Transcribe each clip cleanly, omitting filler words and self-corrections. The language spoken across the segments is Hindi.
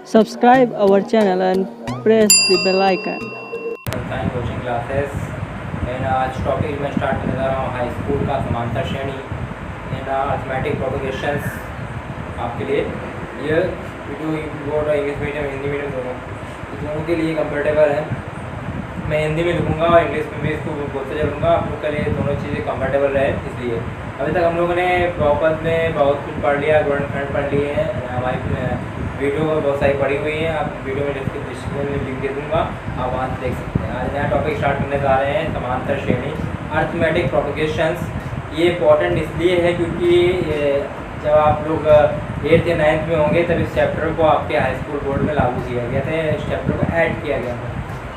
Subscribe our channel and press the bell icon. Science coaching classes and आज टॉपिक मैं स्टार्ट करने जा रहा हूँ हाई स्कूल का समांतर श्रेणी एंड अर्थमेटिक प्रोपोगेशंस आपके लिए। ये video English medium Hindi medium दोनों के लिए कंफर्टेबल है। मैं हिंदी में लिखूँगा और इंग्लिश में भी इसको बोलते चलूँगा, आप लोग के लिए दोनों चीज़ें कंफर्टेबल रहे। इसलिए अभी तक हम लोगों ने बहुपद में बहुत कुछ पढ़ लिया, गुणनखंड पढ़ लिए हैं। हमारी वीडियो बहुत सारी पढ़ी हुई है, आप वीडियो में डिस्क्रिप्शन में लिंक दे दूँगा, आप वहाँ से देख सकते हैं। आज नया टॉपिक स्टार्ट करने जा रहे हैं समांतर श्रेणी अर्थमेटिक प्रोपोगेशंस। ये इंपॉर्टेंट इसलिए है क्योंकि जब आप लोग 8th या 9th में होंगे तब इस चैप्टर को आपके हाई स्कूल बोर्ड में लागू किया गया था, इस चैप्टर को ऐड किया गया था।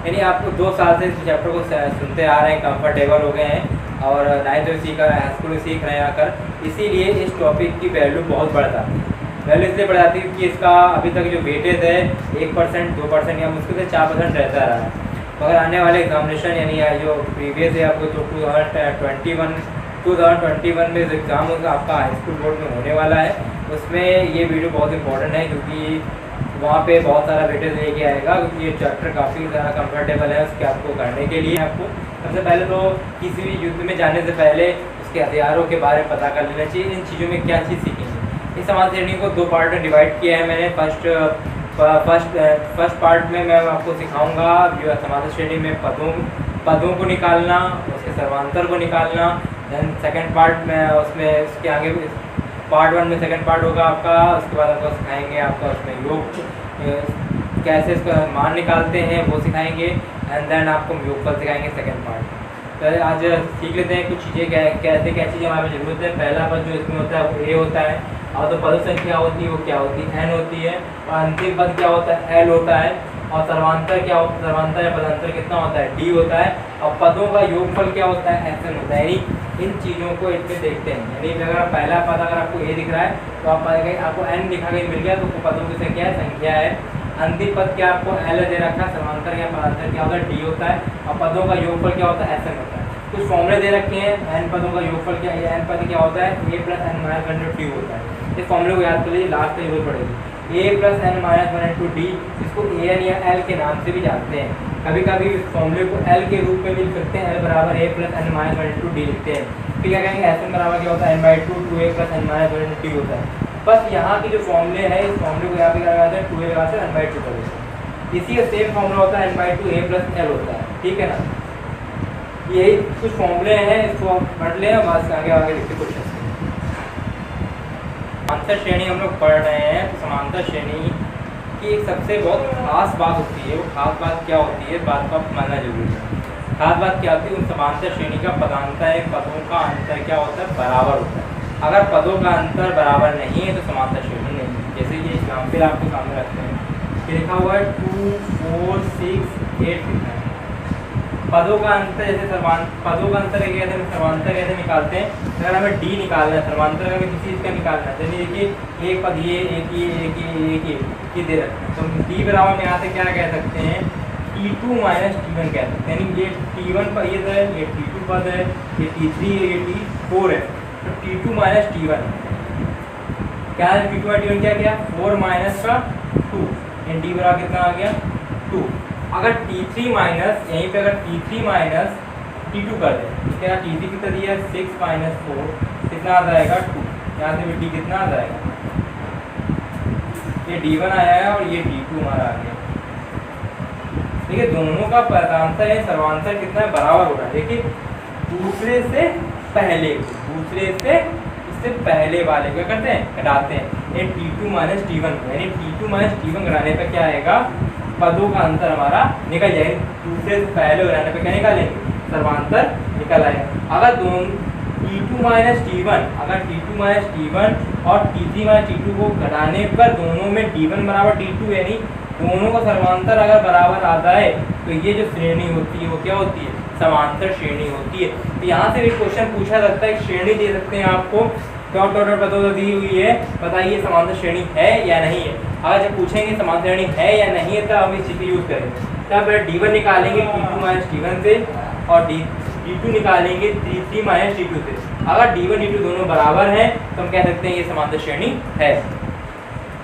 यानी आपको 2 साल से इस चैप्टर को सुनते आ रहे हैं, कंफर्टेबल हो गए हैं और 9th में सीख रहे हैं, हाई स्कूल में सीख रहे हैं आकर। इसीलिए इस टॉपिक की वैल्यू बहुत बढ़ जाती है। वैल्यू इसलिए बढ़ जाती है क्योंकि इसका अभी तक जो वेटेज है 1%, 2% या मुश्किल से 4% रहता रहा है। मगर आने वाले एग्जामिनेशन यानी जो प्रीवियस है आपको जो 2021 में जो एग्ज़ाम होगा आपका हाई स्कूल बोर्ड में होने वाला है, उसमें ये वीडियो बहुत इंपॉर्टेंट है क्योंकि वहाँ पे बहुत सारा वेटेज लेके आएगा। क्योंकि ये चैप्टर काफ़ी ज़्यादा कंफर्टेबल है उसके आपको करने के लिए। आपको सबसे पहले तो किसी भी युद्ध में जाने से पहले उसके हथियारों के बारे में पता कर लेना चाहिए, इन चीज़ों में क्या चीज़ सीखेंगे। इस समांतर श्रेणी को 2 पार्ट में डिवाइड किया है मैंने। फर्स्ट पार्ट में मैं आपको सिखाऊंगा जो समांतर श्रेणी में पदों को निकालना, उसके सर्वांतर को निकालना। देन सेकंड पार्ट में उसमें उसके आगे पार्ट 1 में सेकंड पार्ट होगा आपका, उसके बाद आपको सिखाएंगे आपका उसमें योग कैसे इसका मान निकालते हैं वो सिखाएंगे। एंड देन आपको योगफल सिखाएंगे सेकंड पार्ट। तो आज सीख लेते हैं कुछ चीज़ें कैसे क्या चीज़ें हमारी ज़रूरत है। पहला पद जो इसमें होता है वो ए होता है, और तो पद संख्या होती है वो क्या होती है, एन होती है। और अंतिम पद क्या होता है, एल होता है। और सर्वांतर क्या होता है, सर्वांतर या पदांतर कितना होता है, डी होता है। और पदों का योगफल क्या होता है, एस एन होता है। यानी इन चीज़ों को इसमें देखते हैं। यानी अगर पहला पद अगर आपको ए दिख रहा है तो आप आपको एन दिखा के मिल गया तो पदों की संख्या है। अंतिम पद क्या आपको एल दे रखा है, सर्वांतर या पदांतर क्या होता है, डी होता है। और पदों का योगफल क्या होता है, एस एन होता है। कुछ फॉर्मूले दे रखे हैं, एन पदों का योगफल क्या है, एन पद क्या होता है, ए प्लस एन माइनस 1 डी होता है। इस फॉर्मूले को याद कर लीजिए, लास्ट में जरूरत पड़ेगी। ए प्लस एन माइनस 1 डी, इसको ए एन या एल के नाम से भी जानते हैं। कभी कभी इस फॉर्मूले को एल के रूप में भी लिख सकते हैं, एल बराबर ए प्लस एन माइनस 1 डी लिखते हैं। फिर क्या कहेंगे, एस एन बराबर क्या होता है, n/2 2a plus N minus 1 D होता है। बस यहाँ की जो फॉर्मूले है इस फॉर्मूले को यहाँ पे क्या लगाते हैं, 2a लगा से n/2 कर देते हैं। इसी का सेम फॉर्मूला होता है n/2 a प्लस एल होता है, ठीक है ना। यही कुछ फॉर्मूले हैं, इसको पढ़ लें और बाद आगे लिखते क्वेश्चन। समांतर श्रेणी हम लोग पढ़ रहे हैं, तो समांतर श्रेणी की एक सबसे बहुत खास बात होती है। वो खास बात क्या होती है, बात को आप मानना जरूरी है। खास बात क्या होती है, उन समांतर श्रेणी का पदांतर है, पदों का अंतर क्या होता है, बराबर होता है। अगर पदों का अंतर बराबर नहीं है तो समांतर श्रेणी नहीं है। जैसे ये एग्जाम्पल आपके सामने रखते हैं, लिखा हुआ है 2 4 6 8 लिखा है। पदों का अंतर जैसे पदों का अंतर सर्वांतर कैसे निकालते हैं। अगर हमें डी निकालना है, सर्वांतर हमें किसी चीज़ का निकालना है, जैसे देखिए एक पद ये एक दे रखते हैं, तो डी बराबर में यहाँ से क्या कह सकते हैं, T2 माइनस T1 कह सकते हैं। यानी ये T1 पद है, ये T2 पद है, ये T3 है, ये T4 है। तो T2 माइनस T1 क्या है, T2 और T1 क्या गया, 4 माइनस का 2, यानी डी बराबर कितना आ गया, 2। अगर T3 माइनस यहीं पे अगर T3 माइनस T2 कर दें, क्या T3 कितना दिया, 6 माइनस 4 कितना आ जाएगा, 2। यहाँ से भी डी कितना आ जाएगा, ये D1 आया है और ये D2 हमारा आ गया। देखिए दोनों का पदांतर है सर्वांतर कितना है, बराबर हो रहा है। देखिए दूसरे से इससे पहले वाले क्या करते हैं, घटाते हैं। ये T2 माइनस T1 को, यानी T2 माइनस T1 घटाने पर क्या आएगा, पदों का अंतर हमारा निकल जाएगा। दूसरे से पहले घटाने पर क्या निकालेंगे, सर्वांतर निकल आएगा। अगर T2 माइनस T1 और T3 माइनस T2 को घटाने पर दोनों में D1 बराबर D2, यानी दोनों का सर्वांतर अगर बराबर आता है तो ये जो श्रेणी होती है वो क्या होती है, समांतर श्रेणी होती है। तो यहाँ से भी क्वेश्चन पूछा जाता है, श्रेणी दे सकते हैं आपको, पता दी हुई है, बताइए समांतर श्रेणी है या नहीं है। अगर जब पूछेंगे समांतर श्रेणी है या नहीं है तब हम इस चीज़ को यूज़ करेंगे। तब D1 निकालेंगे T2 माइनस T1 से और D2 निकालेंगे T3 माइनस T2 से। अगर D1 D2 दोनों बराबर हैं तो हम कह सकते हैं ये समांतर श्रेणी है।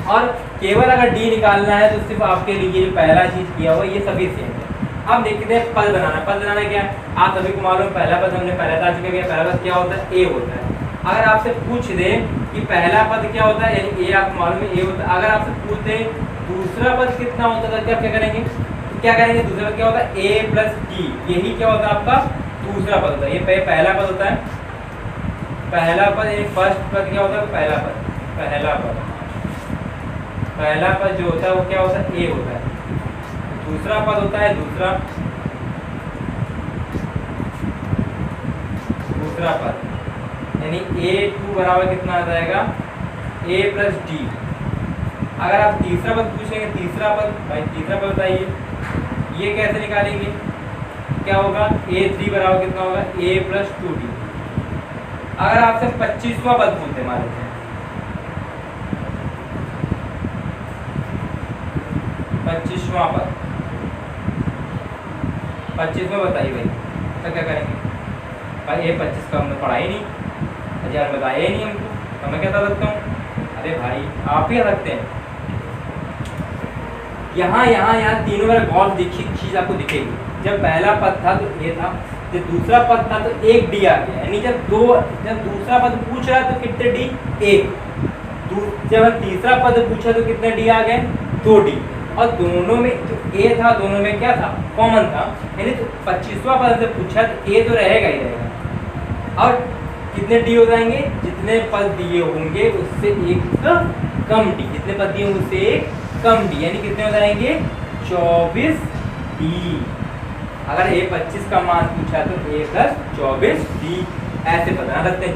और केवल अगर डी निकालना है तो सिर्फ आपके लिए जो पहला चीज किया हुआ ये सभी सेम है। अब देखते हैं पद बनाना। पद बनाना क्या है, आप सभी को मालूम, पहला पद हमने पहले बता चुके हैं। पहला पद क्या होता है, ए होता है। अगर आपसे पूछ दे कि पहला पद क्या होता है, यानी ए आपको मालूम है ए होता है। अगर आपसे पूछ दे दूसरा पद कितना होता है, क्या करेंगे, क्या करेंगे, दूसरा पद क्या होता है, ए प्लस डी, यही क्या होता है आपका दूसरा पद होता है। ये पहला पद होता है, पहला पद, यानी फर्स्ट पद क्या होता है, पहला पद, पहला पद, पहला पद जो होता है वो क्या होता है, ए होता है। दूसरा पद होता है दूसरा पद, यानी a2 बराबर कितना आ जाएगा, a प्लस डी। अगर आप तीसरा पद पूछेंगे, तीसरा पद, भाई तीसरा पद बताइए, ये कैसे निकालेंगे, क्या होगा, a3 बराबर कितना होगा, a प्लस 2d। अगर आपसे 25वां पद पूछते, मान लेते हैं 25वां पद, 25वां बताइए भाई, तो क्या करेंगे भाई, ये 25 का हमने पढ़ा ही नहीं, हजार बताया ही नहीं हमको, तो मैं क्या बता सकता हूँ, अरे भाई आप ही रखते हैं। यहाँ तीनों बार गौर देखिए, चीज आपको दिखेगी। जब पहला पद था तो ए था, जब दूसरा पद था तो एक डी आ गया, यानी जब दूसरा पद पूछ रहा है तो कितने डी, एक। जब तीसरा पद पूछा तो कितने डी आ गए, 2 डी। और दोनों में जो ए था, दोनों में क्या था, कॉमन था, यानी तो 25वां पद से पूछा तो ए तो रहेगा ही रहेगा। और कितने डी हो जाएंगे, जितने पद दिए होंगे उससे एक कम डी, जितने पद दिए होंगे उससे एक कम डी, यानी कितने हो जाएंगे, 24 डी। अगर ए 25 का मान पूछा तो ए प्लस 24 डी, ऐसे बता सकते हैं।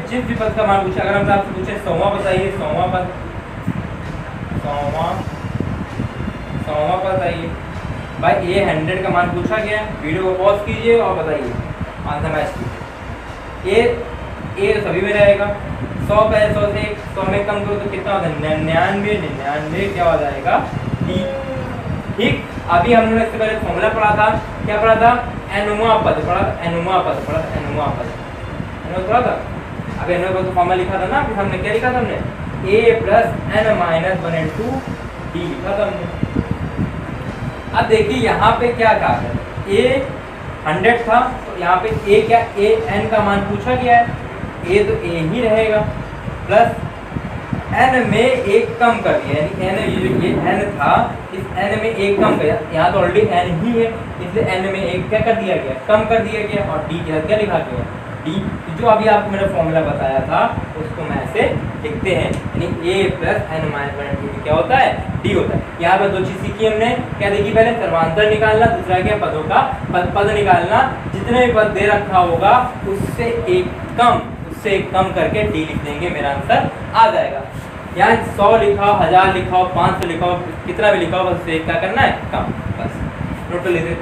जिस भी पद का मान पूछा, अगर हम आपसे पूछे 100वां बताइए, 100वां पद, 100वां पद बताइए भाई, ए 100 का मान पूछा गया, वीडियो को पॉज कीजिए और बताइए, आंसर मैच कीजिए। ए सभी में रहेगा, 100 पे 100 से 100 में कम करो तो कितना होता है, 99, 99 क्या हो जाएगा, डी। ठीक, अभी हमने इससे पहले फॉर्मूला पढ़ा था, क्या पढ़ा था, एनुमा पद पढ़ा था, एनुमा पद पढ़ा था, एनुमा पद पढ़ा था। अब एनुमा पद का फॉर्मूला लिखा था ना, फिर हमने क्या लिखा था, हमने ए प्लस एन माइनस 1 इन 2 डी लिखा था हमने। अब देखिए यहाँ पे क्या कहा है, ए 100 था तो यहाँ पे ए क्या, ए एन का मान पूछा गया है, ए तो ए ही रहेगा, प्लस एन में एक कम कर दिया, यानी एन, ये एन था, इस एन में एक कम कर, यहाँ तो ऑलरेडी एन ही है, इसलिए एन में एक क्या कर दिया गया, कम कर दिया गया, और डी क्या लिखा गया, डी। जो अभी आपको मैंने फॉर्मूला बताया था उसको मैं ऐसे लिखते हैं, यानी ए प्लस एन माइनस 1 डी क्या होता है, डी होता है। यहाँ पर 2 चीज सीखी हमने, क्या देखी, पहले सर्वांतर निकालना, दूसरा क्या पदों का पद निकालना, जितने भी पद दे रखा होगा उससे एक कम करके डी लिख देंगे, मेरा आंसर आ जाएगा। यहाँ 100 लिखा हो, 1000 लिखा हो, 500 लिखा हो, कितना भी लिखा हो, बस एक क्या करना है, कम, बस नोट कर लीजिए।